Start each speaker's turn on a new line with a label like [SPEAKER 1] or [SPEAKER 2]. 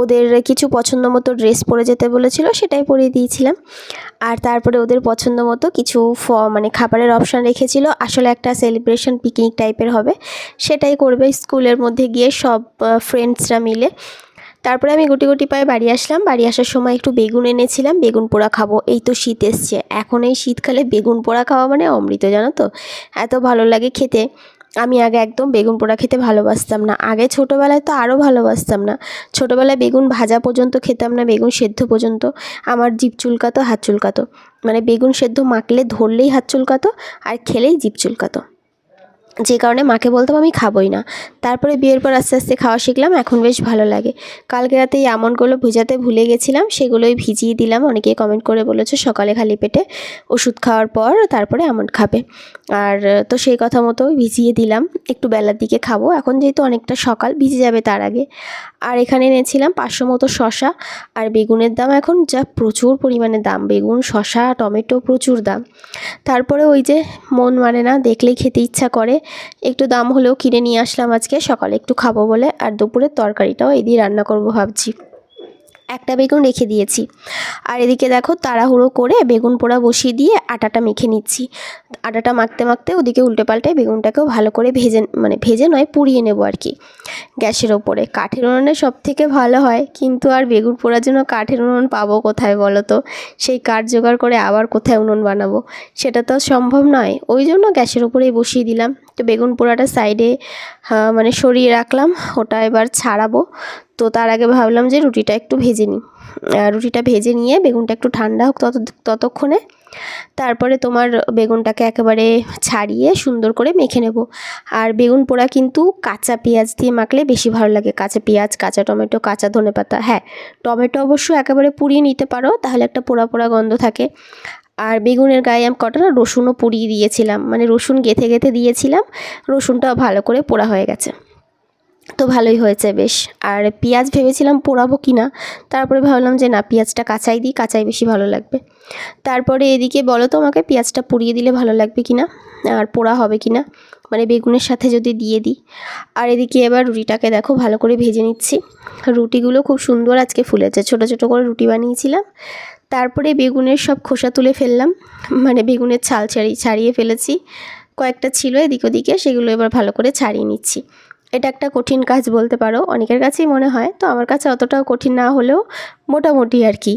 [SPEAKER 1] ওদের কিছু পছন্দ মতো ড্রেস পরে যেতে বলেছিল, সেটাই পরিয়ে দিয়েছিলাম। আর তারপরে ওদের পছন্দ মতো কিছু মানে খাবারের অপশান রেখেছিল। আসলে একটা সেলিব্রেশন পিকনিক টাইপের হবে, সেটাই করবে স্কুলের মধ্যে গিয়ে সব ফ্রেন্ডসরা মিলে। তারপরে আমি গুটি গুটি পায়ে বাড়ি আসলাম। বাড়ি আসার সময় একটু বেগুন এনেছিলাম, বেগুন পোড়া খাবো। এই তো শীত এসছে, এখন এই শীতকালে বেগুন পোড়া খাওয়া মানে অমৃত, জানো তো, এত ভালো লাগে খেতে। আমি আগে একদম বেগুন পোড়া খেতে ভালোবাসতাম না। আগে ছোটোবেলায় তো আরও ভালোবাসতাম না। ছোটোবেলায় বেগুন ভাজা পর্যন্ত খেতাম না, বেগুন সেদ্ধ পর্যন্ত। আমার জিভ চুলকাতো, হাত চুলকাতো, মানে বেগুন সেদ্ধ মাখলে ধরলেই হাত চুলকাতো আর খেলেই জিভ চুলকাতো, যে কারণে মাকে বলতাম আমি খাবই না। তারপরে বিয়ের পর আস্তে আস্তে খাওয়া শিখলাম, এখন বেশ ভালো লাগে। কালকে রাতে এই আমন্ডগুলো ভেজাতে ভুলে গেছিলাম, সেগুলোই ভিজিয়ে দিলাম। অনেকেই কমেন্ট করে বলেছে সকালে খালি পেটে ওষুধ খাওয়ার পর তারপরে আমন্ড খাবে, আর তো সেই কথা মতো ভিজিয়ে দিলাম। একটু বেলার দিকে খাবো, এখন যেহেতু অনেকটা সকাল, ভিজে যাবে তার আগে। আর এখানে এনেছিলাম 500 মতো শশা। আর বেগুনের দাম এখন যা প্রচুর পরিমাণে দাম, বেগুন, শশা, টমেটো প্রচুর দাম। তারপরে ওই যে মন মানে না, দেখলেই খেতে ইচ্ছা করে, একটু দাম হলেও কিনে নিয়ে আসলাম আজকে সকালে একটু খাবো বলে। আর দুপুরের তরকারিটাও এই দিয়ে রান্না করব ভাবছি। একটা বেগুন রেখে দিয়েছি। আর এদিকে দেখো তাড়াহুড়ো করে বেগুন পোড়া বসিয়ে দিয়ে আটাটা মেখে নিচ্ছি। আটাটা মাখতে মাখতে ওদিকে উল্টে পাল্টে বেগুনটাকেও ভালো করে ভেজে নয় পুড়িয়ে নেব আর কি, গ্যাসের ওপরে। কাঠের উনুনে সব থেকে ভালো হয়, কিন্তু আর বেগুন পোড়ার জন্য কাঠের উনুন পাবো কোথায় বলো তো? সেই কাঠ জোগাড় করে আবার কোথায় উনুন বানাবো, সেটা তো সম্ভব নয়। ওই জন্য গ্যাসের ওপরেই বসিয়ে দিলাম। তো বেগুন পোড়াটা সাইডে মানে সরিয়ে রাখলাম, ওটা এবার ছাড়াবো। তো তার আগে ভাবলাম যে রুটিটা একটু ভেজে নিই। রুটিটা ভেজে নিয়ে বেগুনটা একটু ঠান্ডা হোক ততক্ষণে, তারপরে তোমার বেগুনটাকে একেবারে ছাড়িয়ে সুন্দর করে মেখে নেব। আর বেগুন পোড়া কিন্তু কাঁচা পেঁয়াজ দিয়ে মাখলে বেশি ভালো লাগে। কাঁচা পেঁয়াজ, কাঁচা টমেটো, কাঁচা ধনেপাতা, হ্যাঁ টমেটো অবশ্য একেবারে পুড়িয়ে নিতে পারো, তাহলে একটা পোড়া পোড়া গন্ধ থাকে। আর বেগুনের গায়ে আমি কটা না রসুনও পুড়িয়ে দিয়েছিলাম, মানে রসুন গেঁথে গেঁথে দিয়েছিলাম। রসুনটাও ভালো করে পোড়া হয়ে গেছে, তো ভালোই হয়েছে বেশ। আর পেঁয়াজ ভেবেছিলাম পোড়াবো কি না, তারপরে ভাবলাম যে না, পেঁয়াজটা কাঁচাই দিই, কাঁচাই বেশি ভালো লাগবে। তারপরে এদিকে বলো তো আমাকে, পেঁয়াজটা পুড়িয়ে দিলে ভালো লাগবে কি না, আর পোড়া হবে কি না, মানে বেগুনের সাথে যদি দিয়ে দিই। আর এদিকে এবার রুটিটাকে দেখো ভালো করে ভেজে নিচ্ছি। রুটিগুলো খুব সুন্দর আজকে ফুলেছে, ছোটো ছোটো করে রুটি বানিয়েছিলাম। তারপরে বেগুনের সব খোসা তুলে ফেললাম, মানে বেগুনের ছাল ছাড়িয়ে ফেলেছি। কয়েকটা ছিল এদিক ওদিকে, সেগুলো এবার ভালো করে ছাড়িয়ে নিচ্ছি। এটা একটা কঠিন কাজ বলতে পারো, অনেকের কাছেই মনে হয়, তো আমার কাছে অতটাও কঠিন না হলেও মোটামুটি আর কি।